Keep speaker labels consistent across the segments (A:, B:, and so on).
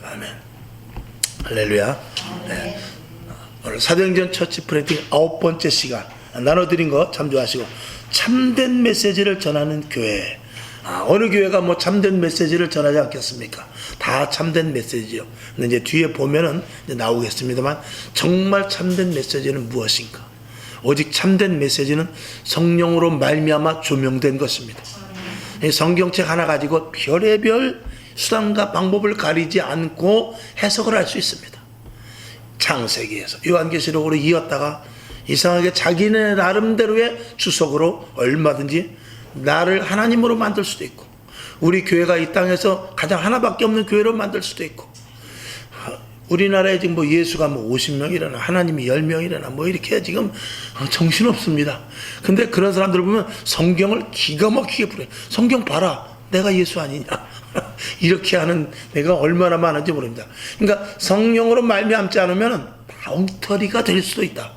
A: 아멘. 할렐루야. 네. 오늘 사도행전 처치 프렌팅 9번째 시간 나눠드린 거 참조하시고, 참된 메시지를 전하는 교회. 어느 교회가 뭐 참된 메시지를 전하지 않겠습니까? 다 참된 메시지요. 근데 이제 뒤에 보면은 이제 나오겠습니다만, 정말 참된 메시지는 무엇인가? 오직 참된 메시지는 성령으로 말미암아 조명된 것입니다. 성경책 하나 가지고 별의별 수단과 방법을 가리지 않고 해석을 할 수 있습니다. 창세기에서 요한계시록으로 이었다가 이상하게 자기네 나름대로의 주석으로 얼마든지 나를 하나님으로 만들 수도 있고, 우리 교회가 이 땅에서 가장 하나밖에 없는 교회로 만들 수도 있고, 우리나라에 지금 뭐 예수가 뭐 50명이라나 하나님이 10명이라나 뭐 이렇게 지금 정신없습니다. 근데 그런 사람들 보면 성경을 기가 막히게 풀어요. 성경 봐라, 내가 예수 아니냐. 이렇게 하는 내가 얼마나 많은지 모릅니다. 그러니까 성령으로 말미암지 않으면 엉터리가 될 수도 있다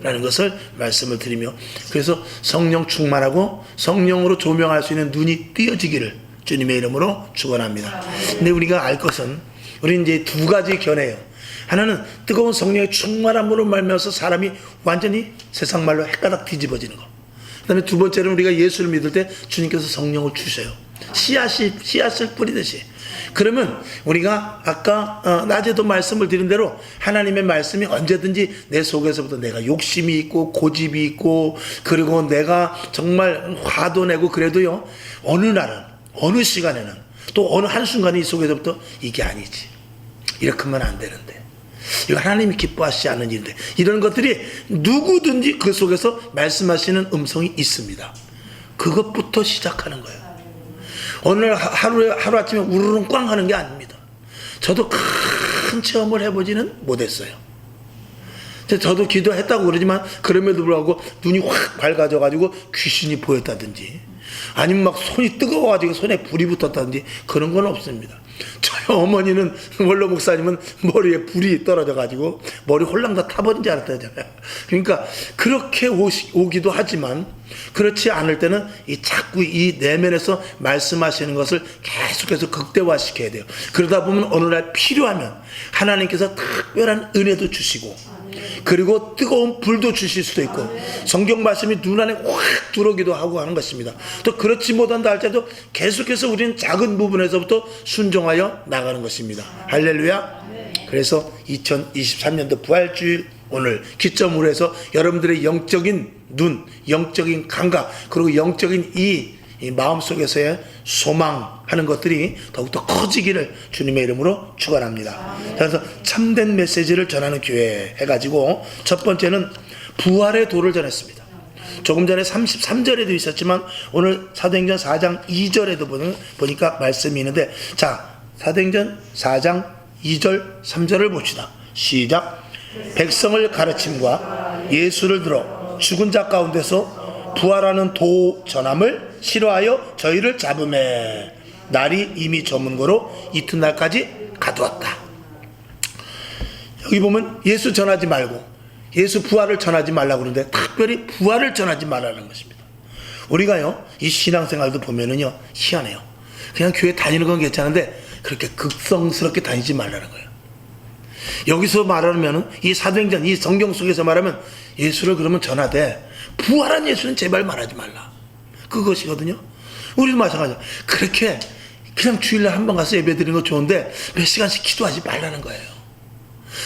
A: 라는 것을 말씀을 드리며, 그래서 성령 충만하고 성령으로 조명할 수 있는 눈이 띄어지기를 주님의 이름으로 축원합니다. 근데 우리가 알 것은, 우리는 이제 두 가지 견해예요. 하나는 뜨거운 성령의 충만함으로 말미암아서 사람이 완전히 세상 말로 헷가닥 뒤집어지는 거. 그 다음에 두 번째는 우리가 예수를 믿을 때 주님께서 성령을 주셔요. 씨앗을 뿌리듯이. 그러면 우리가 아까 낮에도 말씀을 드린 대로 하나님의 말씀이 언제든지 내 속에서부터 내가 욕심이 있고 고집이 있고, 그리고 내가 정말 화도 내고 그래도요, 어느 날은, 어느 시간에는, 또 어느 한순간에 이 속에서부터 이게 아니지, 이렇게 하면 안 되는데, 이거 하나님이 기뻐하시지 않는 일인데, 이런 것들이 누구든지 그 속에서 말씀하시는 음성이 있습니다. 그것부터 시작하는 거예요. 오늘 하루아침에 우르릉 꽝 하는 게 아닙니다. 저도 큰 체험을 해보지는 못했어요. 저도 기도했다고 그러지만 그럼에도 불구하고 눈이 확 밝아져가지고 귀신이 보였다든지, 아니면 막 손이 뜨거워가지고 손에 불이 붙었다든지 그런 건 없습니다. 저희 어머니는, 원로 목사님은 머리에 불이 떨어져가지고 머리 홀랑 다 타버린 줄 알았다잖아요. 그러니까 그렇게 오기도 하지만, 그렇지 않을 때는 자꾸 이 내면에서 말씀하시는 것을 계속해서 극대화시켜야 돼요. 그러다 보면 어느 날 필요하면 하나님께서 특별한 은혜도 주시고, 그리고 뜨거운 불도 주실 수도 있고, 성경 말씀이 눈 안에 확 들어오기도 하고 하는 것입니다. 또 그렇지 못한다 할 때도 계속해서 우리는 작은 부분에서부터 순종하여 나가는 것입니다. 할렐루야. 그래서 2023년도 부활주일 오늘 기점으로 해서 여러분들의 영적인 눈, 영적인 감각, 그리고 영적인 이 마음속에서의 소망하는 것들이 더욱더 커지기를 주님의 이름으로 축원합니다. 그래서 참된 메시지를 전하는 교회 해가지고, 첫 번째는 부활의 도를 전했습니다. 조금 전에 33절에도 있었지만 오늘 사도행전 4장 2절에도 보니까 말씀이 있는데, 자, 사도행전 4장 2절 3절을 봅시다. 시작. 백성을 가르침과 예수를 들어 죽은 자 가운데서 부활하는 도 전함을 싫어하여 저희를 잡음에 날이 이미 저문 거로 이튿날까지 가두었다. 여기 보면 예수 전하지 말고 예수 부활을 전하지 말라고 그러는데, 특별히 부활을 전하지 말라는 것입니다. 우리가요, 이 신앙생활도 보면은요, 희한해요. 그냥 교회 다니는 건 괜찮은데 그렇게 극성스럽게 다니지 말라는 거예요. 여기서 말하면은, 이 사도행전, 이 성경 속에서 말하면 예수를 그러면 전하되 부활한 예수는 제발 말하지 말라, 그것이거든요. 우리도 마찬가지야. 그렇게 그냥 주일날 한 번 가서 예배 드리는 거 좋은데 몇 시간씩 기도하지 말라는 거예요.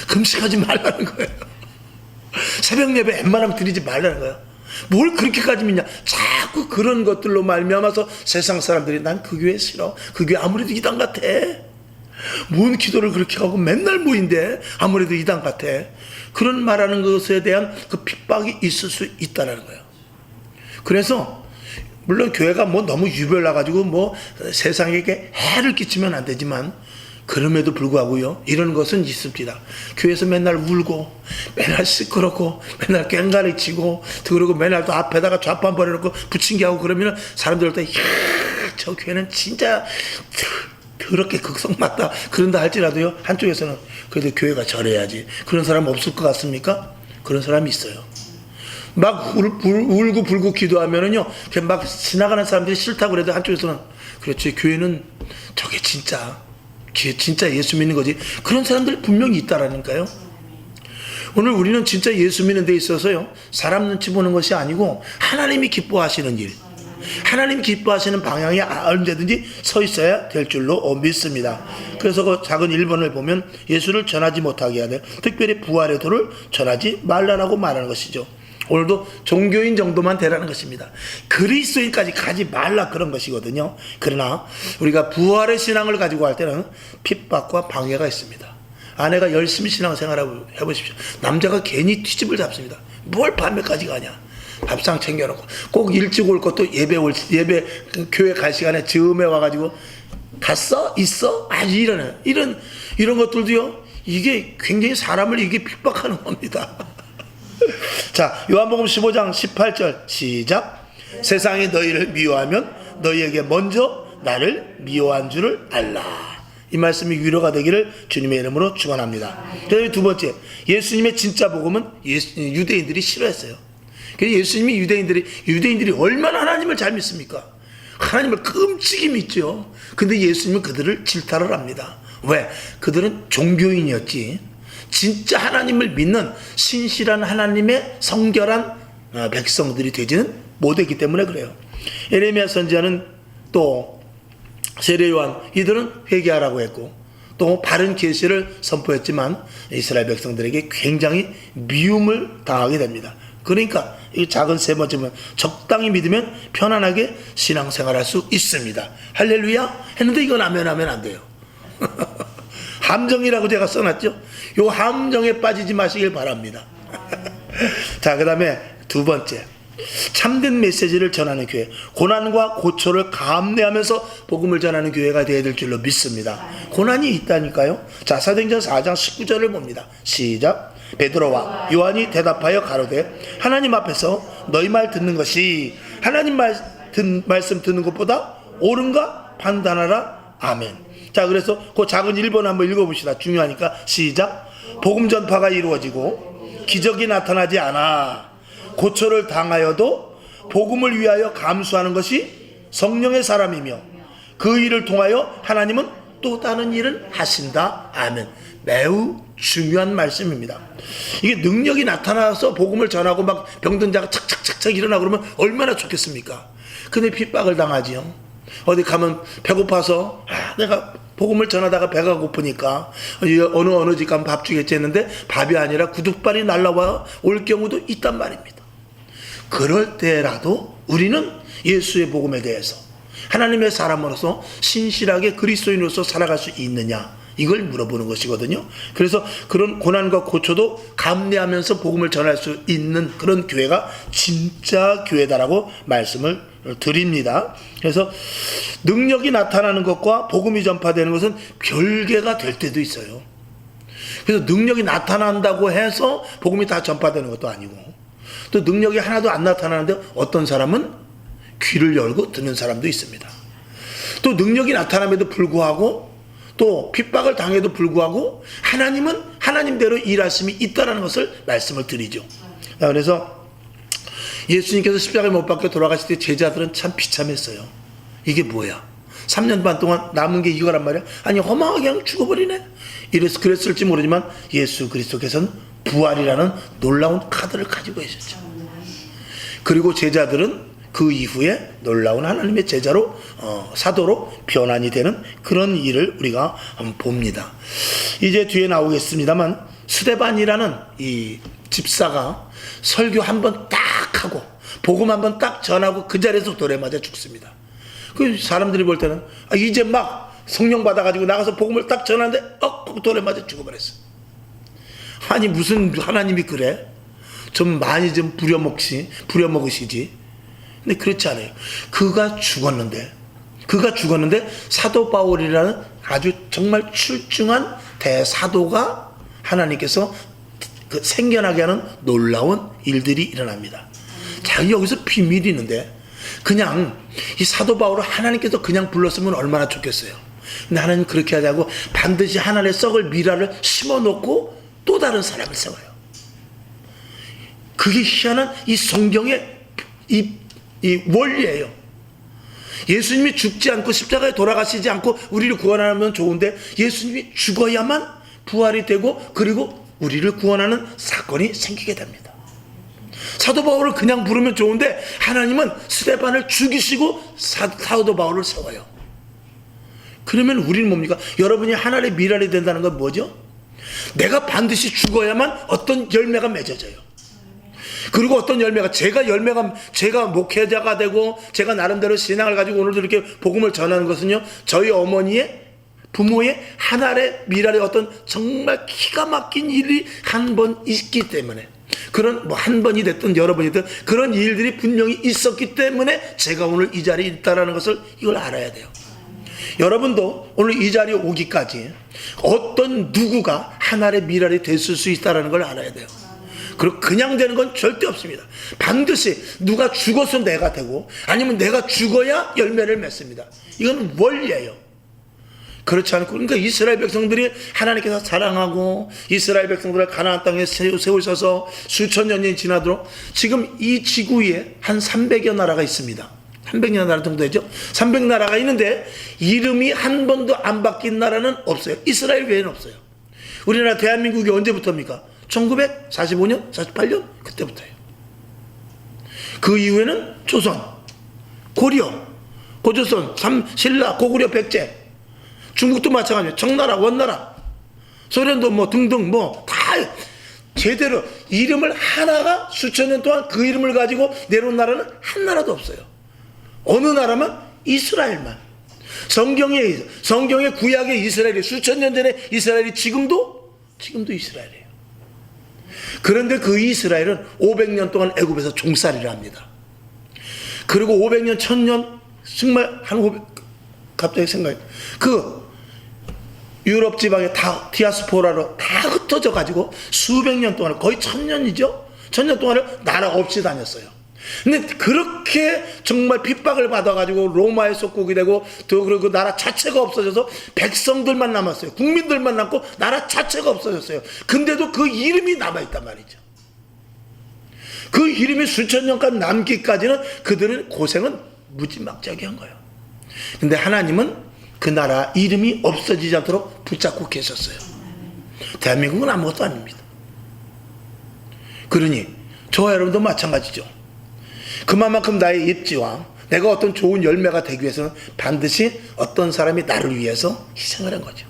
A: 금식하지 말라는 거예요. 새벽 예배 웬만하면 드리지 말라는 거예요. 뭘 그렇게까지 믿냐. 자꾸 그런 것들로 말미암아서 세상 사람들이 난 그 교회 싫어, 그 교회 아무래도 이단 같아, 뭔 기도를 그렇게 하고 맨날 모인데 아무래도 이단 같아, 그런 말하는 것에 대한 그 핍박이 있을 수 있다는 거예요. 그래서 물론 교회가 뭐 너무 유별나가지고 뭐 세상에게 해를 끼치면 안 되지만, 그럼에도 불구하고요, 이런 것은 있습니다. 교회에서 맨날 울고 맨날 시끄럽고 맨날 깽가리 치고, 그리고 맨날 또 앞에다가 좌판 버려놓고 부침개 하고 그러면 사람들 때, 이야, 저 교회는 진짜 그렇게 극성 맞다 그런다 할지라도요, 한쪽에서는 그래도 교회가 저래야지, 그런 사람 없을 것 같습니까? 그런 사람이 있어요. 막 울고 불고 기도하면은요, 막 지나가는 사람들이 싫다고 그래도 한쪽에서는, 그렇지, 교회는 저게 진짜 진짜 예수 믿는 거지. 그런 사람들이 분명히 있다라니까요. 오늘 우리는 진짜 예수 믿는 데 있어서요, 사람 눈치 보는 것이 아니고 하나님이 기뻐하시는 일, 하나님 기뻐하시는 방향에 언제든지 서 있어야 될 줄로 믿습니다. 그래서 그 작은 1번을 보면 예수를 전하지 못하게 하되 특별히 부활의 도를 전하지 말라라고 말하는 것이죠. 오늘도 종교인 정도만 되라는 것입니다. 그리스도인까지 가지 말라 그런 것이거든요. 그러나 우리가 부활의 신앙을 가지고 할 때는 핍박과 방해가 있습니다. 아내가 열심히 신앙생활을 해보십시오. 남자가 괜히 뒤집을 잡습니다. 뭘 밤에까지 가냐. 밥상 챙겨놓고 꼭 일찍 올 것도 예배 교회 갈 시간에 즈음에 와가지고 갔어? 있어? 이런 것들도요, 이게 굉장히 사람을 이게 핍박하는 겁니다. 자, 요한복음 15장 18절 시작. 세상이 너희를 미워하면 너희에게 먼저 나를 미워한 줄을 알라. 이 말씀이 위로가 되기를 주님의 이름으로 축원합니다. 그리고 두 번째, 예수님의 진짜 복음은 유대인들이 싫어했어요. 그래서 예수님이 유대인들이 얼마나 하나님을 잘 믿습니까? 하나님을 끔찍이 믿죠. 근데 예수님은 그들을 질타를 합니다. 왜? 그들은 종교인이었지 진짜 하나님을 믿는 신실한 하나님의 성결한 백성들이 되지는 못했기 때문에 그래요. 에레미야 선지자는 또 세례 요한, 이들은 회개하라고 했고 또 바른 계시를 선포했지만 이스라엘 백성들에게 굉장히 미움을 당하게 됩니다. 그러니까 이 작은 세 번째면 적당히 믿으면 편안하게 신앙생활할 수 있습니다. 할렐루야 했는데 이건 하면 안 돼요. 함정이라고 제가 써놨죠. 요 함정에 빠지지 마시길 바랍니다. 자, 그 다음에 두 번째, 참된 메시지를 전하는 교회, 고난과 고초를 감내하면서 복음을 전하는 교회가 되어야 될 줄로 믿습니다. 고난이 있다니까요. 자, 사도행전 4장 19절을 봅니다. 시작. 베드로와 요한이 대답하여 가로되 하나님 앞에서 너희 말 듣는 것이 하나님 말씀 듣는 것보다 옳은가 판단하라. 아멘. 자, 그래서 그 작은 1번 한번 읽어봅시다. 중요하니까. 시작. 복음 전파가 이루어지고 기적이 나타나지 않아 고초를 당하여도 복음을 위하여 감수하는 것이 성령의 사람이며 그 일을 통하여 하나님은 또 다른 일을 하신다. 아멘. 매우 중요한 말씀입니다. 이게 능력이 나타나서 복음을 전하고 막 병든 자가 착착착착 일어나고 그러면 얼마나 좋겠습니까? 근데 핍박을 당하지요. 어디 가면 배고파서 내가 복음을 전하다가 배가 고프니까 어느 집 가면 밥 주겠지 했는데 밥이 아니라 구둣발이 날라와 올 경우도 있단 말입니다. 그럴 때라도 우리는 예수의 복음에 대해서 하나님의 사람으로서 신실하게 그리스도인으로서 살아갈 수 있느냐, 이걸 물어보는 것이거든요. 그래서 그런 고난과 고초도 감내하면서 복음을 전할 수 있는 그런 교회가 진짜 교회다라고 말씀을 드립니다. 그래서 능력이 나타나는 것과 복음이 전파되는 것은 별개가 될 때도 있어요. 그래서 능력이 나타난다고 해서 복음이 다 전파되는 것도 아니고, 또 능력이 하나도 안 나타나는데 어떤 사람은 귀를 열고 듣는 사람도 있습니다. 또 능력이 나타남에도 불구하고 또 핍박을 당해도 불구하고 하나님은 하나님대로 일하심이 있다는 것을 말씀을 드리죠. 그래서 예수님께서 십자가에 못 박혀 돌아가실 때 제자들은 참 비참했어요. 이게 뭐야? 3년 반 동안 남은 게 이거란 말이야? 아니 허망하게 그냥 죽어버리네? 그랬을지 모르지만 예수 그리스도께서는 부활이라는 놀라운 카드를 가지고 계셨죠. 그리고 제자들은 그 이후에 놀라운 하나님의 제자로 사도로 변환이 되는 그런 일을 우리가 한번 봅니다. 이제 뒤에 나오겠습니다만 스데반이라는 이 집사가 설교 한번 딱 하고 복음 한번 딱 전하고 그 자리에서 돌에 맞아 죽습니다. 그 사람들이 볼 때는 이제 막 성령 받아가지고 나가서 복음을 딱 전하는데 돌에 맞아 죽어버렸어. 아니 무슨 하나님이 그래? 좀 많이 좀 부려먹으시지. 근데 그렇지 않아요. 그가 죽었는데 사도 바울이라는 아주 정말 출중한 대사도가 하나님께서 생겨나게 하는 놀라운 일들이 일어납니다. 자, 여기서 비밀이 있는데 그냥 이 사도 바울을 하나님께서 그냥 불렀으면 얼마나 좋겠어요. 근데 하나님 그렇게 하자고 반드시 하나님의 썩을 미라를 심어놓고 또 다른 사람을 세워요. 그게 희한한 이 성경의 이 원리예요. 예수님이 죽지 않고 십자가에 돌아가시지 않고 우리를 구원하면 좋은데 예수님이 죽어야만 부활이 되고 그리고 우리를 구원하는 사건이 생기게 됩니다. 사도 바울을 그냥 부르면 좋은데 하나님은 스데반을 죽이시고 사도 바울을 세워요. 그러면 우리는 뭡니까? 여러분이 하나님의 미랄이 된다는 건 뭐죠? 내가 반드시 죽어야만 어떤 열매가 맺어져요. 그리고 어떤 열매가 제가 목회자가 되고 제가 나름대로 신앙을 가지고 오늘도 이렇게 복음을 전하는 것은요, 저희 어머니의 부모의 하나의 미랄의 어떤 정말 기가 막힌 일이 한 번 있기 때문에, 그런 뭐 한 번이 됐든 여러 번이 됐든 그런 일들이 분명히 있었기 때문에 제가 오늘 이 자리에 있다라는 것을 이걸 알아야 돼요. 여러분도 오늘 이 자리에 오기까지 어떤 누구가 하나의 미랄이 됐을 수 있다라는 걸 알아야 돼요. 그리고 그냥 되는 건 절대 없습니다. 반드시 누가 죽어서 내가 되고 아니면 내가 죽어야 열매를 맺습니다. 이건 원리예요. 그렇지 않고, 그러니까 이스라엘 백성들이 하나님께서 사랑하고 이스라엘 백성들을 가나안 땅에 세우셔서 수천 년이 지나도록 지금 이 지구 위에 한 300여 나라가 있습니다. 300여 나라 정도 되죠. 300나라가 있는데 이름이 한 번도 안 바뀐 나라는 없어요. 이스라엘 외에는 없어요. 우리나라 대한민국이 언제부터입니까? 1945년? 48년? 그때부터예요. 그 이후에는 조선, 고려, 고조선, 신라, 고구려, 백제, 중국도 마찬가지예요. 청나라, 원나라, 소련도 뭐 등등 뭐 다 제대로 이름을 하나가 수천 년 동안 그 이름을 가지고 내려온 나라는 한 나라도 없어요. 어느 나라만? 이스라엘만. 성경의 구약의 이스라엘이 수천 년 전에 이스라엘이 지금도 이스라엘이에요. 그런데 그 이스라엘은 500년 동안 애굽에서 종살이를 합니다. 그리고 500년, 1000년, 정말 한 500, 갑자기 생각해. 그 유럽 지방에 다 디아스포라로 다 흩어져 가지고 수백 년 동안, 거의 1000년이죠? 1000년 동안을 나라 없이 다녔어요. 근데 그렇게 정말 핍박을 받아가지고 로마의 속국이 되고 또 그리고 나라 자체가 없어져서 백성들만 남았어요. 국민들만 남고 나라 자체가 없어졌어요. 근데도 그 이름이 남아있단 말이죠. 그 이름이 수천 년간 남기까지는 그들은 고생은 무지막지하게 한 거예요. 근데 하나님은 그 나라 이름이 없어지지 않도록 붙잡고 계셨어요. 대한민국은 아무것도 아닙니다. 그러니 저와 여러분도 마찬가지죠. 그만큼 나의 입지와 내가 어떤 좋은 열매가 되기 위해서는 반드시 어떤 사람이 나를 위해서 희생을 한 거죠.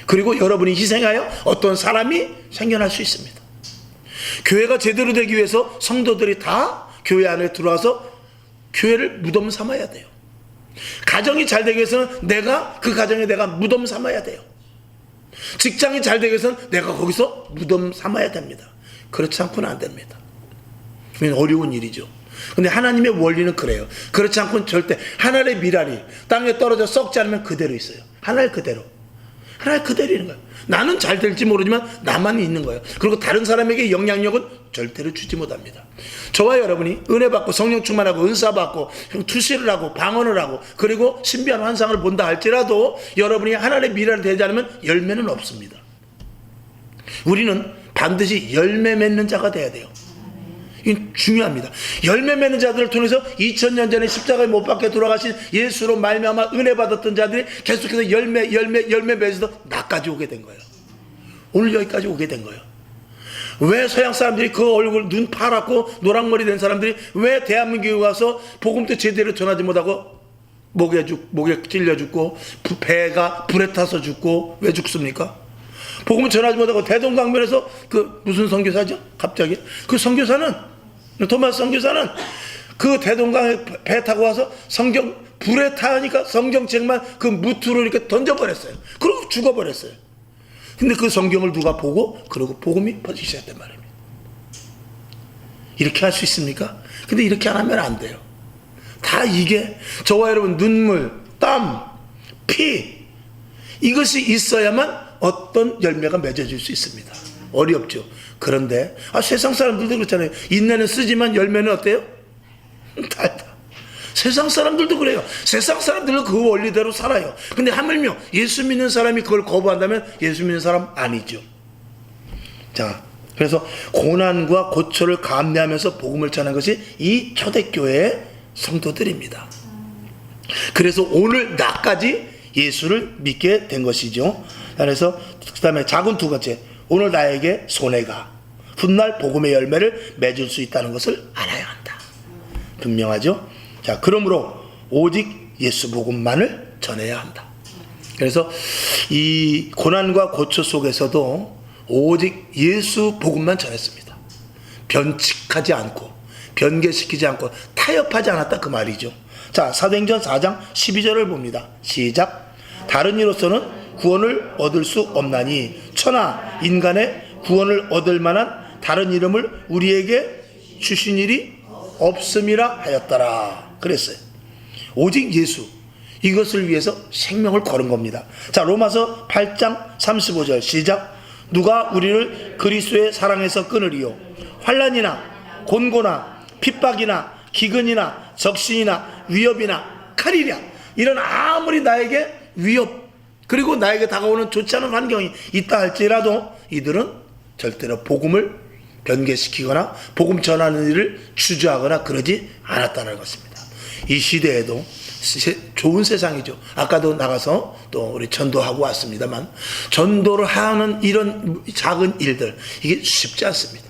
A: 그리고 여러분이 희생하여 어떤 사람이 생겨날 수 있습니다. 교회가 제대로 되기 위해서 성도들이 다 교회 안에 들어와서 교회를 무덤 삼아야 돼요. 가정이 잘 되기 위해서는 내가 그 가정에 내가 무덤 삼아야 돼요. 직장이 잘 되기 위해서는 내가 거기서 무덤 삼아야 됩니다. 그렇지 않고는 안 됩니다. 어려운 일이죠. 근데 하나님의 원리는 그래요. 그렇지 않고는 절대 하나의 미랄이 땅에 떨어져 썩지 않으면 그대로 있어요. 하나의 그대로 있는 거예요. 나는 잘 될지 모르지만 나만 있는 거예요. 그리고 다른 사람에게 영향력은 절대로 주지 못합니다. 저와 여러분이 은혜 받고 성령 충만하고 은사 받고 투시를 하고 방언을 하고 그리고 신비한 환상을 본다 할지라도 여러분이 하나의 미랄이 되지 않으면 열매는 없습니다. 우리는 반드시 열매 맺는 자가 돼야 돼요. 이게 중요합니다. 열매 맺는 자들을 통해서 2000년 전에 십자가에 못 박혀 돌아가신 예수로 말미암아 은혜 받았던 자들이 계속해서 열매 맺어서 나까지 오게 된 거예요. 오늘 여기까지 오게 된 거예요. 왜 서양 사람들이 그 얼굴 눈 파랗고 노랑머리 된 사람들이 왜 대한민국에 와서 복음도 제대로 전하지 못하고 목에 찔려 죽고 배가 불에 타서 죽고 왜 죽습니까? 복음을 전하지 못하고 대동강변에서 그 무슨 선교사죠? 갑자기 그 선교사는 토마스 선교사는 그 대동강에 배 타고 와서 성경 불에 타니까 성경책만 그 무트로 이렇게 던져버렸어요. 그리고 죽어버렸어요. 근데 그 성경을 누가 보고 그러고 복음이 퍼지기 시작했단 말입니다. 이렇게 할 수 있습니까? 근데 이렇게 안 하면 안 돼요. 다 이게 저와 여러분 눈물, 땀, 피 이것이 있어야만 어떤 열매가 맺어질 수 있습니다. 어렵죠. 그런데 세상 사람들도 그렇잖아요. 인내는 쓰지만 열매는 어때요? 달다. 세상 사람들도 그래요. 세상 사람들은 그 원리대로 살아요. 근데 하물며 예수 믿는 사람이 그걸 거부한다면 예수 믿는 사람 아니죠. 자, 그래서 고난과 고초를 감내하면서 복음을 전하는 것이 이 초대교회의 성도들입니다. 그래서 오늘 나까지 예수를 믿게 된 것이죠. 그래서 그 다음에 작은 두 번째, 오늘 나에게 손해가 훗날 복음의 열매를 맺을 수 있다는 것을 알아야 한다. 분명하죠. 자, 그러므로 오직 예수 복음만을 전해야 한다. 그래서 이 고난과 고초 속에서도 오직 예수 복음만 전했습니다. 변칙하지 않고 변개시키지 않고 타협하지 않았다, 그 말이죠. 자, 사도행전 4장 12절을 봅니다. 시작. 다른 이로서는 구원을 얻을 수 없나니 천하 인간의 구원을 얻을 만한 다른 이름을 우리에게 주신 일이 없음이라 하였더라 그랬어요. 오직 예수, 이것을 위해서 생명을 걸은 겁니다. 자, 로마서 8장 35절 시작. 누가 우리를 그리스도의 사랑에서 끊으리요? 환난이나 곤고나 핍박이나 기근이나 적신이나 위협이나 칼이랴. 이런 아무리 나에게 위협 그리고 나에게 다가오는 좋지 않은 환경이 있다 할지라도 이들은 절대로 복음을 변개시키거나 복음 전하는 일을 주저하거나 그러지 않았다는 것입니다. 이 시대에도 좋은 세상이죠. 아까도 나가서 또 우리 전도하고 왔습니다만, 전도를 하는 이런 작은 일들, 이게 쉽지 않습니다.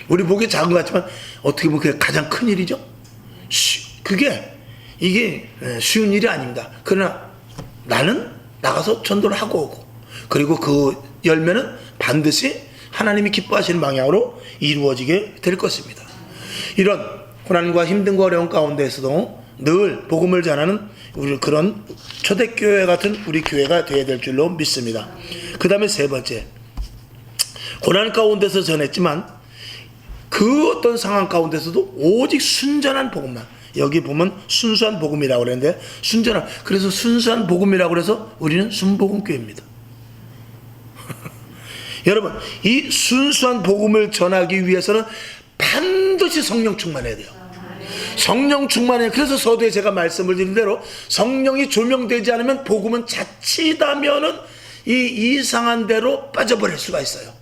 A: 우리 보기에 작은 것 같지만 어떻게 보면 그게 가장 큰 일이죠. 이게 쉬운 일이 아닙니다. 그러나 나는 나가서 전도를 하고 오고, 그리고 그 열매는 반드시 하나님이 기뻐하시는 방향으로 이루어지게 될 것입니다. 이런 고난과 힘든 거 어려운 가운데에서도 늘 복음을 전하는 우리 그런 초대교회 같은 우리 교회가 되어야 될 줄로 믿습니다. 그 다음에 세 번째, 고난 가운데서 전했지만 그 어떤 상황 가운데서도 오직 순전한 복음만, 여기 보면 순수한 복음이라고 그랬는데 순전한, 그래서 순수한 복음이라고 그래서 우리는 순복음교회입니다. 여러분, 이 순수한 복음을 전하기 위해서는 반드시 성령 충만해야 돼요. 성령 충만해. 그래서 서두에 제가 말씀을 드린 대로 성령이 조명되지 않으면 복음은 자칫하면은 이 이상한 대로 빠져버릴 수가 있어요.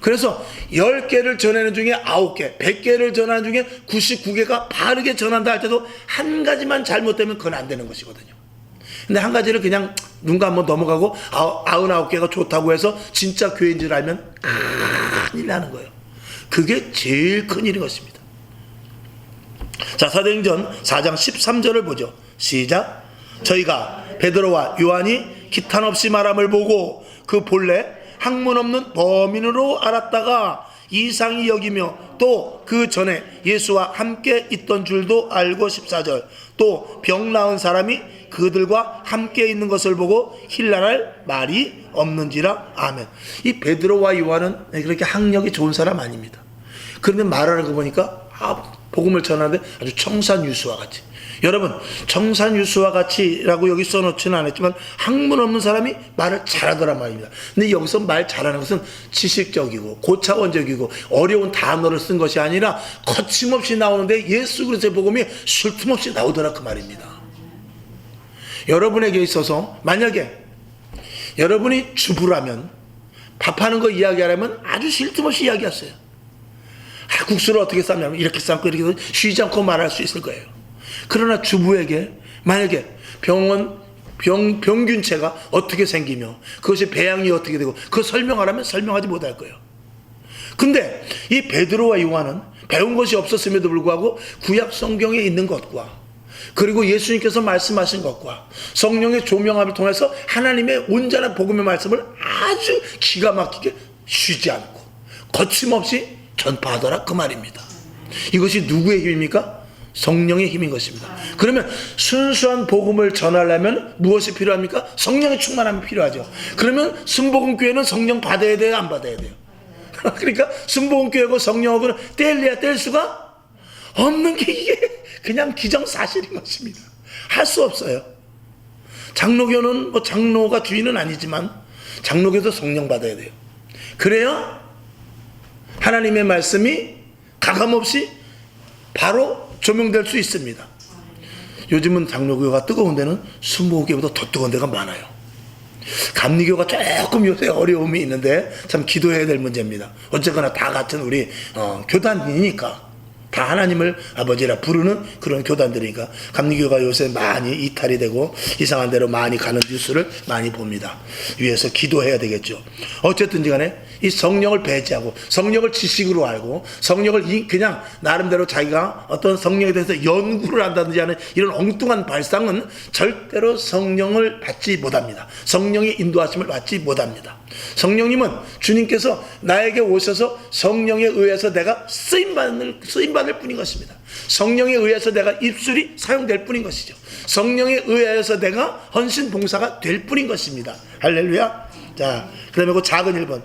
A: 그래서 10개를 전하는 중에 9개, 100개를 전하는 중에 99개가 바르게 전한다 할 때도 한 가지만 잘못되면 그건 안 되는 것이거든요. 근데 한 가지를 그냥 눈 감고 넘어가고 99개가 좋다고 해서 진짜 교회인 줄 알면 큰일 나는 거예요. 그게 제일 큰 일인 것입니다. 자, 사도행전 4장 13절을 보죠. 시작. 저희가 베드로와 요한이 기탄 없이 말함을 보고 그 본래 학문 없는 범인으로 알았다가 이상히 여기며 또 그 전에 예수와 함께 있던 줄도 알고 14절. 또 병 나은 사람이 그들과 함께 있는 것을 보고 힐난할 말이 없는지라. 아멘. 이 베드로와 요한은 그렇게 학력이 좋은 사람 아닙니다. 그런데 말하는 거 보니까 복음을 전하는데 아주 청산유수와 같이. 여러분, 청산유수와 같이라고 여기 써놓지는 않았지만 학문 없는 사람이 말을 잘하더란 말입니다. 근데 여기서 말 잘하는 것은 지식적이고 고차원적이고 어려운 단어를 쓴 것이 아니라 거침없이 나오는데 예수 그리스도의 복음이 쉴 틈 없이 나오더라, 그 말입니다. 여러분에게 있어서 만약에 여러분이 주부라면 밥하는 거 이야기하려면 아주 쉴 틈 없이 이야기하세요. 국수를 어떻게 삶냐면 이렇게 삶고 이렇게 쉬지 않고 말할 수 있을 거예요. 그러나 주부에게 만약에 병균체가 어떻게 생기며 그것이 배양이 어떻게 되고 그거 설명하라면 설명하지 못할 거예요. 근데 이 베드로와 요한은 배운 것이 없었음에도 불구하고 구약 성경에 있는 것과 그리고 예수님께서 말씀하신 것과 성령의 조명함을 통해서 하나님의 온전한 복음의 말씀을 아주 기가 막히게 쉬지 않고 거침없이 전파하더라, 그 말입니다. 이것이 누구의 힘입니까? 성령의 힘인 것입니다. 그러면 순수한 복음을 전하려면 무엇이 필요합니까? 성령의 충만함이 필요하죠. 그러면 순복음교회는 성령 받아야 돼요, 안 받아야 돼요? 그러니까 순복음교회고 성령하고는 뗄래야 뗄 수가 없는 게 이게 그냥 기정사실인 것입니다. 할 수 없어요. 장로교는 뭐 장로가 주인은 아니지만 장로교도 성령 받아야 돼요. 그래야 하나님의 말씀이 가감없이 바로 조명될 수 있습니다. 요즘은 장로교가 뜨거운 데는 순복음교보다 더 뜨거운 데가 많아요. 감리교가 조금 요새 어려움이 있는데 참 기도해야 될 문제입니다. 어쨌거나 다 같은 우리 교단이니까 다 하나님을 아버지라 부르는 그런 교단들이니까 감리교가 요새 많이 이탈이 되고 이상한 데로 많이 가는 뉴스를 많이 봅니다. 위에서 기도해야 되겠죠. 어쨌든지 간에 이 성령을 배제하고 성령을 지식으로 알고 성령을 그냥 나름대로 자기가 어떤 성령에 대해서 연구를 한다든지 하는 이런 엉뚱한 발상은 절대로 성령을 받지 못합니다. 성령의 인도하심을 받지 못합니다. 성령님은 주님께서 나에게 오셔서 성령에 의해서 내가 쓰임받을 뿐인 것입니다. 성령에 의해서 내가 입술이 사용될 뿐인 것이죠. 성령에 의해서 내가 헌신 봉사가 될 뿐인 것입니다. 할렐루야. 자, 그 다음에 그 작은 1번.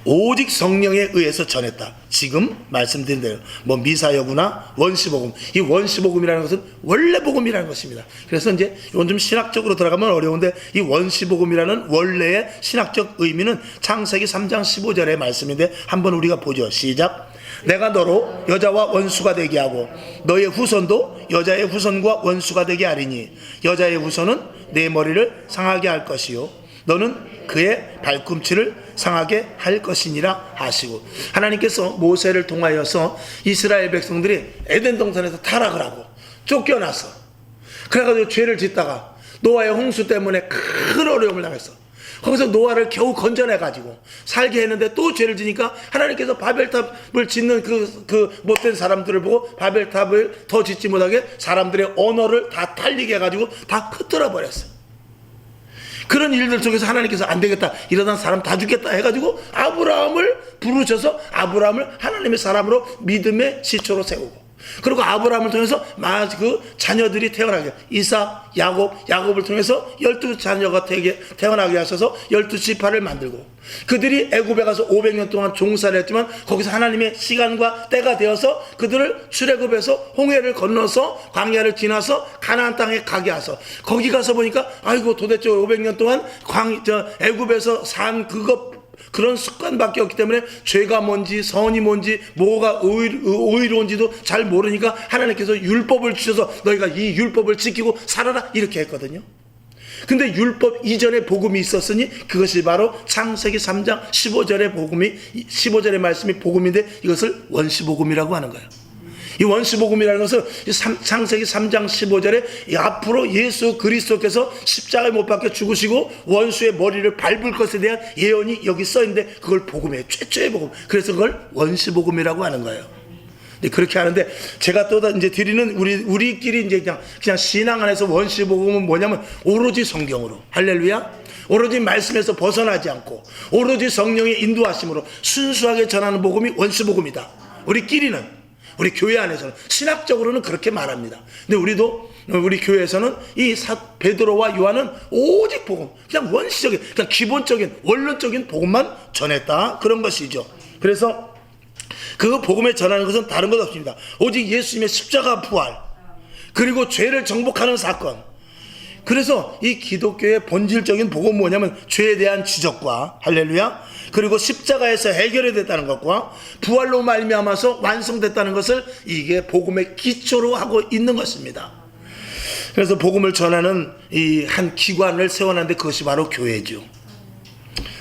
A: 오직 성령에 의해서 전했다. 지금 말씀드린 대로 미사여구나 원시복음, 이 원시복음이라는 것은 원래 복음이라는 것입니다. 그래서 이제 이건 좀 신학적으로 들어가면 어려운데 이 원시복음이라는 원래의 신학적 의미는 창세기 3장 15절의 말씀인데 한번 우리가 보죠. 시작. 내가 너로 여자와 원수가 되게 하고 너의 후손도 여자의 후손과 원수가 되게 하리니 여자의 후손은 내 머리를 상하게 할 것이요 너는 그의 발꿈치를 상하게 할 것이니라 하시고, 하나님께서 모세를 통하여서 이스라엘 백성들이 에덴 동산에서 타락을 하고 쫓겨나서 그래가지고 죄를 짓다가 노아의 홍수 때문에 큰 어려움을 당했어. 거기서 노아를 겨우 건져내가지고 살게 했는데 또 죄를 지니까 하나님께서 바벨탑을 짓는 그 못된 사람들을 보고 바벨탑을 더 짓지 못하게 사람들의 언어를 다 탈리게 해가지고 다 흩어져 버렸어. 그런 일들 속에서 하나님께서 안 되겠다, 이러다 사람 다 죽겠다 해가지고 아브라함을 부르셔서 아브라함을 하나님의 사람으로 믿음의 시초로 세우고, 그리고 아브라함을 통해서 그 자녀들이 태어나게, 이삭, 야곱을 통해서 12자녀가 태어나게 하셔서 12지파를 만들고, 그들이 애굽에 가서 500년 동안 종살이 했지만 거기서 하나님의 시간과 때가 되어서 그들을 출애굽해서 홍해를 건너서 광야를 지나서 가나안 땅에 가게 하셔서 거기 가서 보니까 아이고 도대체 500년 동안 애굽에서 산 그런 습관밖에 없기 때문에 죄가 뭔지 선이 뭔지 뭐가 의로운지도 잘 모르니까 하나님께서 율법을 주셔서 너희가 이 율법을 지키고 살아라 이렇게 했거든요. 근데 율법 이전에 복음이 있었으니 그것이 바로 창세기 3장 15절의 말씀이 복음인데 이것을 원시복음이라고 하는 거예요. 이 원시복음이라는 것은 창세기 3장 15절에 앞으로 예수 그리스도께서 십자가에 못 박혀 죽으시고 원수의 머리를 밟을 것에 대한 예언이 여기 써있는데 그걸 복음이에요. 최초의 복음. 그래서 그걸 원시복음이라고 하는 거예요. 그렇게 하는데 제가 또 이제 드리는 우리끼리 이제 그냥 신앙 안에서 원시복음은 뭐냐면 오로지 성경으로, 할렐루야, 오로지 말씀에서 벗어나지 않고 오로지 성령의 인도하심으로 순수하게 전하는 복음이 원시복음이다. 우리 교회 안에서는 신학적으로는 그렇게 말합니다. 근데 우리 교회에서는 이 베드로와 요한은 오직 복음, 그냥 원시적인, 그냥 기본적인 원론적인 복음만 전했다, 그런 것이죠. 그래서 그 복음에 전하는 것은 다른 것 없습니다. 오직 예수님의 십자가 부활, 그리고 죄를 정복하는 사건. 그래서 이 기독교의 본질적인 복음은 뭐냐면 죄에 대한 지적과, 할렐루야, 그리고 십자가에서 해결이 됐다는 것과 부활로 말미암아서 완성됐다는 것을 이게 복음의 기초로 하고 있는 것입니다. 그래서 복음을 전하는 이 한 기관을 세워놨는데 그것이 바로 교회죠.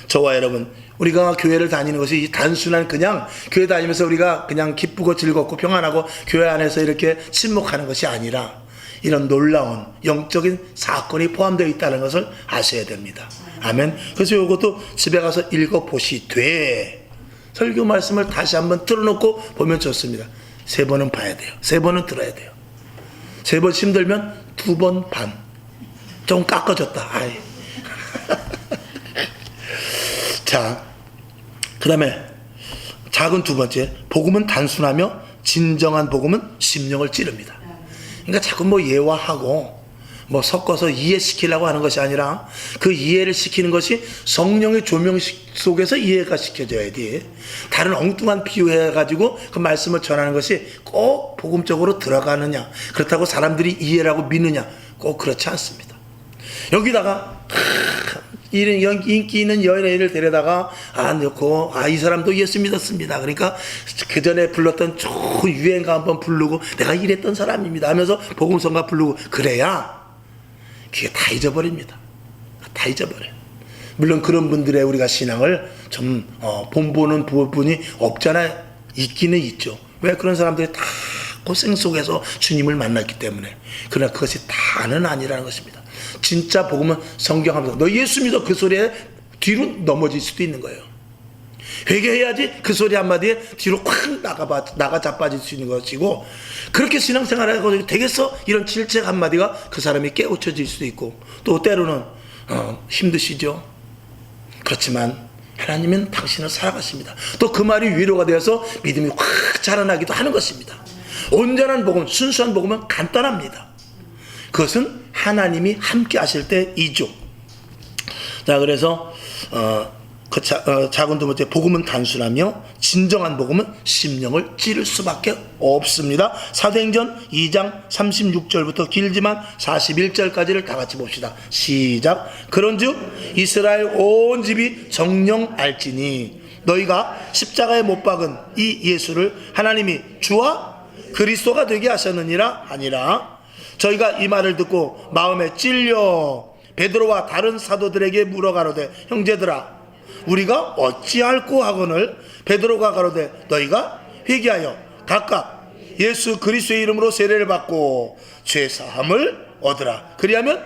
A: 저와 여러분, 우리가 교회를 다니는 것이 단순한 그냥 교회 다니면서 우리가 그냥 기쁘고 즐겁고 평안하고 교회 안에서 이렇게 침묵하는 것이 아니라 이런 놀라운 영적인 사건이 포함되어 있다는 것을 아셔야 됩니다. 아멘. 그래서 이것도 집에 가서 읽어보시되, 설교 말씀을 다시 한번 틀어놓고 보면 좋습니다. 3번은 봐야 돼요. 3번은 들어야 돼요. 3번 힘들면 2번 반. 좀 깎아줬다. 아이. 자, 그 다음에 작은 2번째, 복음은 단순하며 진정한 복음은 심령을 찌릅니다. 그러니까 자꾸 예화하고 섞어서 이해시키려고 하는 것이 아니라 그 이해를 시키는 것이 성령의 조명 속에서 이해가 시켜져야 돼. 다른 엉뚱한 비유해가지고 그 말씀을 전하는 것이 꼭 복음적으로 들어가느냐, 그렇다고 사람들이 이해라고 믿느냐, 꼭 그렇지 않습니다. 여기다가 이런 인기 있는 연예인을 데려다가 넣고 이 사람도 예수 믿었습니다. 그러니까 그 전에 불렀던 좋은 유행가 한번 부르고 내가 이랬던 사람입니다 하면서 복음성가 부르고 그래야 그게 다 잊어버립니다. 다 잊어버려요. 물론 그런 분들의 우리가 신앙을 좀 본보는 부분이 없잖아요. 있기는 있죠. 왜? 그런 사람들이 다 고생 속에서 주님을 만났기 때문에. 그러나 그것이 다는 아니라는 것입니다. 진짜 복음은 성경하면서 너 예수 믿어 그 소리에 뒤로 넘어질 수도 있는 거예요. 회개해야지 그 소리 한마디에 뒤로 확 나가 자빠질 수 있는 것이고, 그렇게 신앙생활을 하고 되겠어? 이런 질책 한마디가 그 사람이 깨우쳐질 수도 있고, 또 때로는 힘드시죠. 그렇지만 하나님은 당신을 사랑하십니다. 또 그 말이 위로가 되어서 믿음이 확 자라나기도 하는 것입니다. 온전한 복음, 순수한 복음은 간단합니다. 그것은 하나님이 함께 하실 때이죠. 자, 그래서 작은 두 번째, 복음은 단순하며 진정한 복음은 심령을 찌를 수밖에 없습니다. 사도행전 2장 36절부터 길지만 41절까지를 다 같이 봅시다. 시작. 그런즉 이스라엘 온 집이 정녕 알지니 너희가 십자가에 못 박은 이 예수를 하나님이 주와 그리스도가 되게 하셨느니라 하니라. 저희가 이 말을 듣고 마음에 찔려 베드로와 다른 사도들에게 물어가로되 형제들아 우리가 어찌할꼬 하거늘 베드로가 가로되 너희가 회개하여 각각 예수 그리스도의 이름으로 세례를 받고 죄사함을 얻으라. 그리하면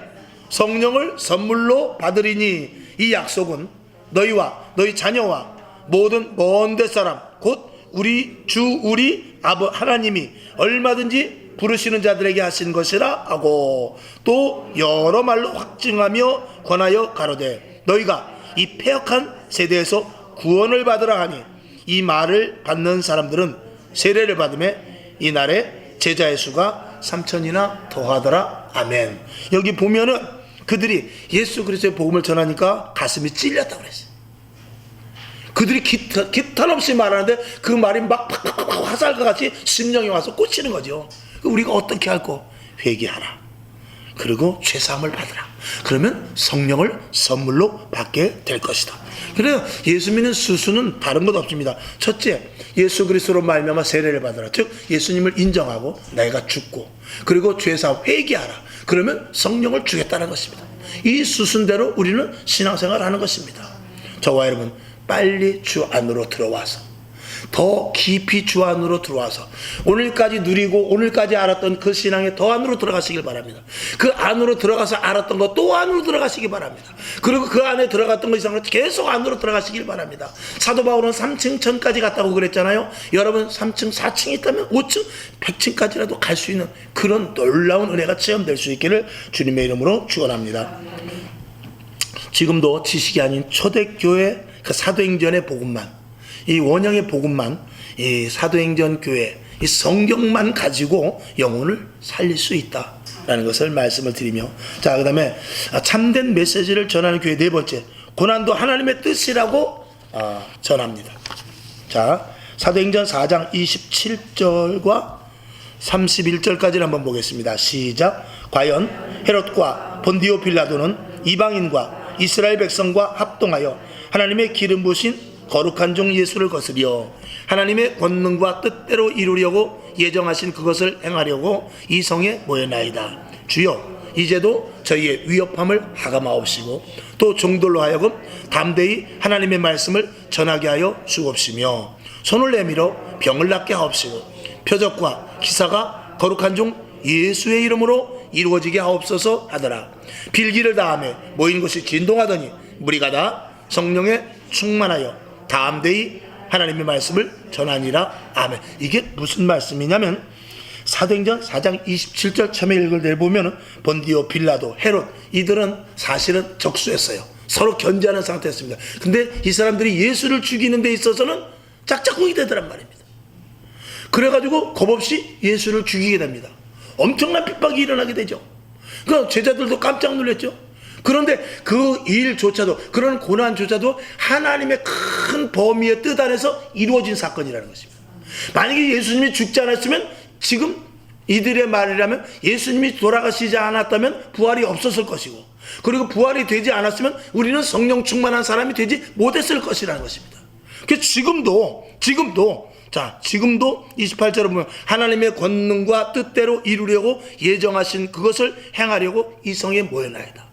A: 성령을 선물로 받으리니 이 약속은 너희와 너희 자녀와 모든 먼 데 사람 곧 우리 주 우리 아버 하나님이 얼마든지 부르시는 자들에게 하신 것이라 하고, 또 여러 말로 확증하며 권하여 가로되 너희가 이 패역한 세대에서 구원을 받으라 하니 이 말을 받는 사람들은 세례를 받음에 이날에 제자의 수가 3,000이나 더하더라. 아멘. 여기 보면은 그들이 예수 그리스도의 복음을 전하니까 가슴이 찔렸다고 그랬어요. 그들이 기탄 없이 말하는데 그 말이 막 화살과 같이 심령에 와서 꽂히는 거죠. 우리가 어떻게 할꼬? 회개하라. 그리고 죄사함을 받으라. 그러면 성령을 선물로 받게 될 것이다. 그래요. 예수 믿는 수수는 다른 것 없습니다. 첫째, 예수 그리스도로 말미암아 세례를 받으라. 즉 예수님을 인정하고 내가 죽고 그리고 죄사함 회개하라. 그러면 성령을 주겠다는 것입니다. 이 수순대로 우리는 신앙생활을 하는 것입니다. 저와 여러분 빨리 주 안으로 들어와서 더 깊이 주 안으로 들어와서 오늘까지 누리고 오늘까지 알았던 그 신앙에 더 안으로 들어가시길 바랍니다. 그 안으로 들어가서 알았던 것 또 안으로 들어가시기 바랍니다. 그리고 그 안에 들어갔던 것 이상으로 계속 안으로 들어가시길 바랍니다. 사도 바울은 3층 천까지 갔다고 그랬잖아요. 여러분 3층 4층이 있다면 5층 100층까지라도 갈 수 있는 그런 놀라운 은혜가 체험될 수 있기를 주님의 이름으로 축원합니다. 지금도 지식이 아닌 초대교회 그 사도행전의 복음만, 이 원형의 복음만, 이 사도행전 교회, 이 성경만 가지고 영혼을 살릴 수 있다라는 것을 말씀을 드리며, 자, 그 다음에 참된 메시지를 전하는 교회 네 번째, 고난도 하나님의 뜻이라고 전합니다. 자, 사도행전 4장 27절과 31절까지를 한번 보겠습니다. 시작. 과연 헤롯과 본디오 빌라도는 이방인과 이스라엘 백성과 합동하여 하나님의 기름 부으신 거룩한 종 예수를 거스려 하나님의 권능과 뜻대로 이루려고 예정하신 그것을 행하려고 이 성에 모여나이다. 주여 이제도 저희의 위협함을 하감하옵시고 또 종들로 하여금 담대히 하나님의 말씀을 전하게 하여 주옵시며 손을 내밀어 병을 낫게 하옵시고 표적과 기사가 거룩한 종 예수의 이름으로 이루어지게 하옵소서 하더라. 빌기를 다하며 모인 곳이 진동하더니 무리가 다 성령에 충만하여 담대히 하나님의 말씀을 전하니라. 아멘. 이게 무슨 말씀이냐면 사도행전 4장 27절 처음에 읽을 때 보면은 본디오 빌라도 헤롯 이들은 사실은 적수였어요. 서로 견제하는 상태였습니다. 근데 이 사람들이 예수를 죽이는 데 있어서는 짝짝꿍이 되더란 말입니다. 그래가지고 겁없이 예수를 죽이게 됩니다. 엄청난 핍박이 일어나게 되죠. 그 제자들도 깜짝 놀랐죠. 그런데 그 일조차도, 그런 고난조차도 하나님의 큰 범위의 뜻 안에서 이루어진 사건이라는 것입니다. 만약에 예수님이 죽지 않았으면 지금 이들의 말이라면 예수님이 돌아가시지 않았다면 부활이 없었을 것이고, 그리고 부활이 되지 않았으면 우리는 성령 충만한 사람이 되지 못했을 것이라는 것입니다. 그래서 지금도 28절에 보면 하나님의 권능과 뜻대로 이루려고 예정하신 그것을 행하려고 이 성에 모여나이다.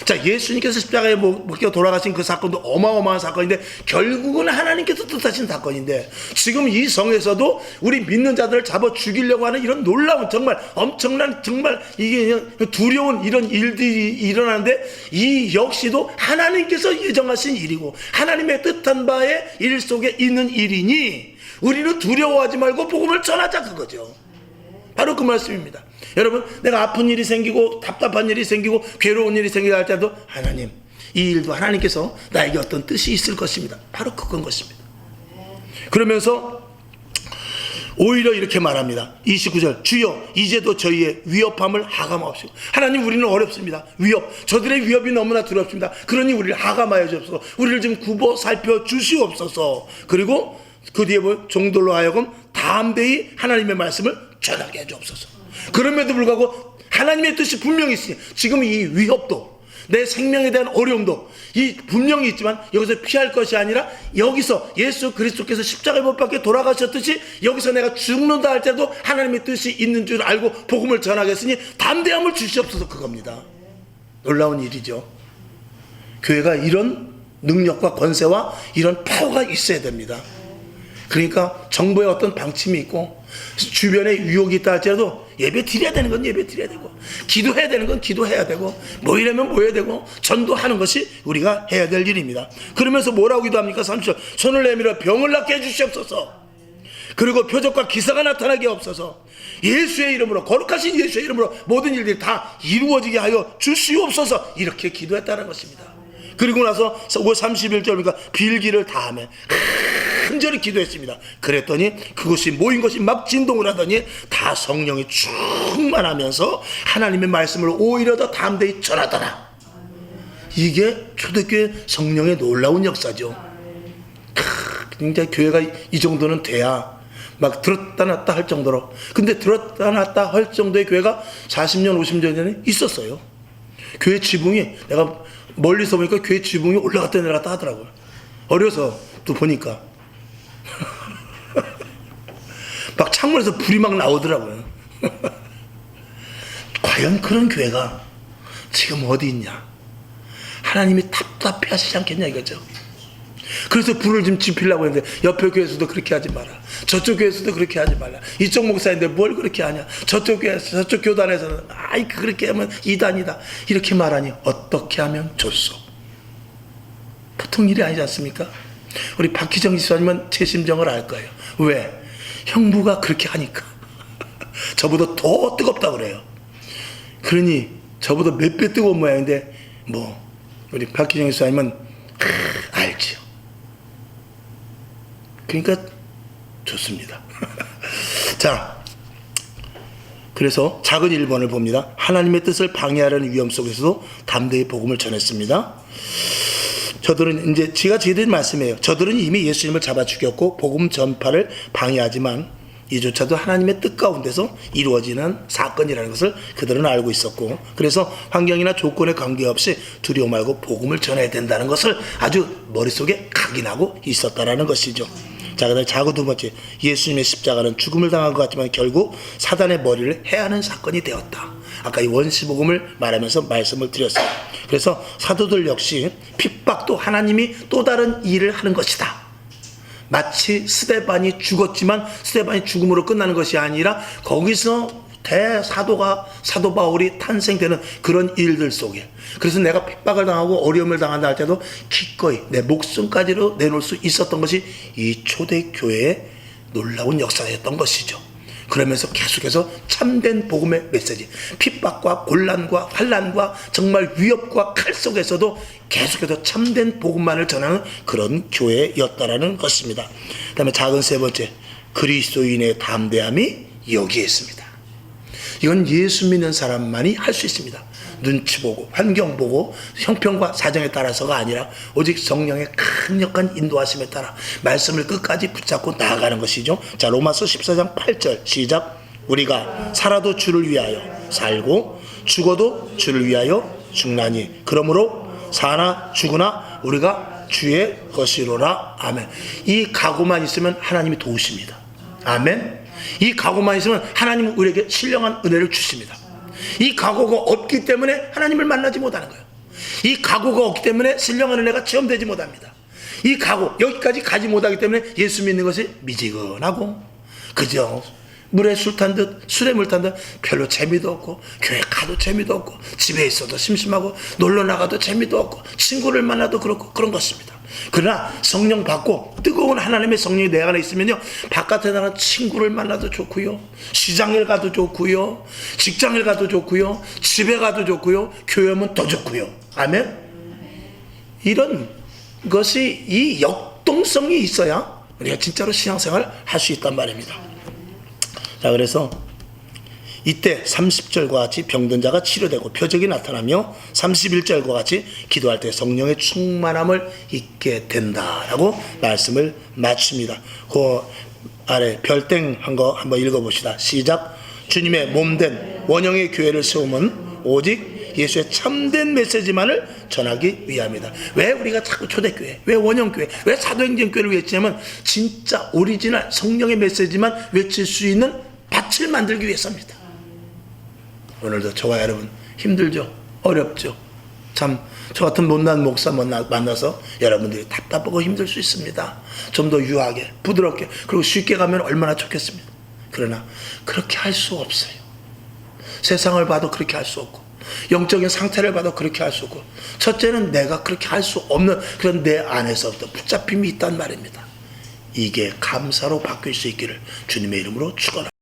A: 자, 예수님께서 십자가에 못 박혀 돌아가신 그 사건도 어마어마한 사건인데 결국은 하나님께서 뜻하신 사건인데, 지금 이 성에서도 우리 믿는 자들을 잡아 죽이려고 하는 이런 놀라운, 정말 엄청난, 정말 이게 두려운 이런 일들이 일어나는데, 이 역시도 하나님께서 예정하신 일이고 하나님의 뜻한 바의 일 속에 있는 일이니 우리는 두려워하지 말고 복음을 전하자, 그거죠. 바로 그 말씀입니다. 여러분, 내가 아픈 일이 생기고 답답한 일이 생기고 괴로운 일이 생기고 할 때도 하나님, 이 일도 하나님께서 나에게 어떤 뜻이 있을 것입니다. 바로 그건 것입니다. 그러면서 오히려 이렇게 말합니다. 29절, 주여 이제도 저희의 위협함을 하감하옵시고. 하나님, 우리는 어렵습니다. 위협, 저들의 위협이 너무나 두렵습니다. 그러니 우리를 하감하여 주옵소서. 우리를 좀 굽어 살펴 주시옵소서. 그리고 그 뒤에 보면 종들로 하여금 담대히 하나님의 말씀을 전하게 해 주옵소서. 그럼에도 불구하고 하나님의 뜻이 분명히 있으니 지금 이 위협도, 내 생명에 대한 어려움도 이 분명히 있지만 여기서 피할 것이 아니라 여기서 예수 그리스도께서 십자가에 못 박혀 돌아가셨듯이 여기서 내가 죽는다 할 때도 하나님의 뜻이 있는 줄 알고 복음을 전하겠으니 담대함을 주시옵소서, 그겁니다. 놀라운 일이죠. 교회가 이런 능력과 권세와 이런 파워가 있어야 됩니다. 그러니까 정부의 어떤 방침이 있고 주변에 유혹이 있다 할지라도 예배 드려야 되는 건 예배 드려야 되고, 기도해야 되는 건 기도해야 되고, 모이려면 모여야 되고, 전도하는 것이 우리가 해야 될 일입니다. 그러면서 뭐라고 기도합니까? 30절, 손을 내밀어 병을 낫게 해주시옵소서. 그리고 표적과 기사가 나타나게 없어서 예수의 이름으로, 거룩하신 예수의 이름으로 모든 일들이 다 이루어지게 하여 주시옵소서. 이렇게 기도했다는 것입니다. 그리고 나서 31절이니까 빌기를 다하며 간절히 기도했습니다. 그랬더니 그것이 모인 것이 막 진동을 하더니 다 성령이 충만하면서 하나님의 말씀을 오히려 더 담대히 전하더라. 이게 초대교회 성령의 놀라운 역사죠. 굉장히 교회가 이 정도는 돼야 막 들었다 놨다 할 정도로. 근데 들었다 놨다 할 정도의 교회가 40년 50년 전에 있었어요. 교회 지붕이, 내가 멀리서 보니까 교회 지붕이 올라갔다 내려갔다 하더라고요. 어려서 또 보니까 막 창문에서 불이 막 나오더라고요. 과연 그런 교회가 지금 어디 있냐? 하나님이 답답해 하시지 않겠냐 이거죠. 그래서 불을 좀 지피려고 했는데 옆에 교회에서도 그렇게 하지 마라, 저쪽 교회에서도 그렇게 하지 말라, 이쪽 목사인데 뭘 그렇게 하냐, 저쪽 교회에서, 저쪽 교단에서는 아이 그렇게 하면 이단이다, 이렇게 말하니 어떻게 하면 좋소? 보통 일이 아니지 않습니까? 우리 박희정 지사님은 제 심정을 알 거예요. 왜? 형부가 그렇게 하니까 저보다 더 뜨겁다 그래요. 그러니 저보다 몇 배 뜨거운 모양인데 뭐 우리 박희정 지사님은 알지요. 그러니까 좋습니다. 자, 그래서 작은 1번을 봅니다. 하나님의 뜻을 방해하려는 위험 속에서도 담대히 복음을 전했습니다. 저들은 이제 제가 저희들 말씀해요. 저들은 이미 예수님을 잡아 죽였고 복음 전파를 방해하지만 이조차도 하나님의 뜻 가운데서 이루어지는 사건이라는 것을 그들은 알고 있었고, 그래서 환경이나 조건에 관계없이 두려워 말고 복음을 전해야 된다는 것을 아주 머릿속에 각인하고 있었다라는 것이죠. 자, 그다음에 자고 두 번째, 예수님의 십자가는 죽음을 당한 것 같지만 결국 사단의 머리를 해하는 사건이 되었다. 아까 이 원시복음을 말하면서 말씀을 드렸어요. 그래서 사도들 역시 핍박도 하나님이 또 다른 일을 하는 것이다. 마치 스데반이 죽었지만 스데반이 죽음으로 끝나는 것이 아니라 거기서 대사도가, 사도 바울이 탄생되는 그런 일들 속에, 그래서 내가 핍박을 당하고 어려움을 당한다 할 때도 기꺼이 내 목숨까지로 내놓을 수 있었던 것이 이 초대교회의 놀라운 역사였던 것이죠. 그러면서 계속해서 참된 복음의 메시지, 핍박과 곤란과 환난과 정말 위협과 칼 속에서도 계속해서 참된 복음만을 전하는 그런 교회였다라는 것입니다. 그 다음에 작은 세 번째, 그리스도인의 담대함이 여기에 있습니다. 이건 예수 믿는 사람만이 할 수 있습니다. 눈치 보고 환경 보고 형편과 사정에 따라서가 아니라 오직 성령의 강력한 인도하심에 따라 말씀을 끝까지 붙잡고 나아가는 것이죠. 자, 로마서 14장 8절 시작. 우리가 살아도 주를 위하여 살고 죽어도 주를 위하여 죽나니 그러므로 사나 죽으나 우리가 주의 것이로라. 아멘. 이 각오만 있으면 하나님이 도우십니다. 아멘. 이 각오만 있으면 하나님은 우리에게 신령한 은혜를 주십니다. 이 각오가 없기 때문에 하나님을 만나지 못하는 거예요. 이 각오가 없기 때문에 신령한 은혜가 체험되지 못합니다. 이 각오, 여기까지 가지 못하기 때문에 예수 믿는 것이 미지근하고 그저 물에 술 탄 듯, 술에 물 탄 듯 별로 재미도 없고, 교회 가도 재미도 없고, 집에 있어도 심심하고, 놀러 나가도 재미도 없고, 친구를 만나도 그렇고 그런 것입니다. 그러나 성령 받고 뜨거운 하나님의 성령이 내 안에 있으면요, 바깥에 나가 친구를 만나도 좋고요, 시장에 가도 좋고요, 직장에 가도 좋고요, 집에 가도 좋고요, 교회 오면 더 좋고요. 아멘. 이런 것이, 이 역동성이 있어야 우리가 진짜로 신앙생활을 할 수 있단 말입니다. 자, 그래서 이때 30절과 같이 병든 자가 치료되고 표적이 나타나며 31절과 같이 기도할 때 성령의 충만함을 잊게 된다라고 말씀을 마칩니다. 그 아래 별땡한 거 한번 읽어봅시다. 시작. 주님의 몸된 원형의 교회를 세우면 오직 예수의 참된 메시지만을 전하기 위함이다. 왜 우리가 자꾸 초대교회, 왜 원형교회, 왜 사도행전교회를 외치냐면 진짜 오리지널 성령의 메시지만 외칠 수 있는 밭을 만들기 위해서입니다. 오늘도 저와 여러분 힘들죠? 어렵죠? 참 저 같은 못난 목사 만나서 여러분들이 답답하고 힘들 수 있습니다. 좀 더 유하게, 부드럽게, 그리고 쉽게 가면 얼마나 좋겠습니다. 그러나 그렇게 할 수 없어요. 세상을 봐도 그렇게 할 수 없고, 영적인 상태를 봐도 그렇게 할 수 없고, 첫째는 내가 그렇게 할 수 없는 그런 내 안에서부터 붙잡힘이 있단 말입니다. 이게 감사로 바뀔 수 있기를 주님의 이름으로 축원합니다.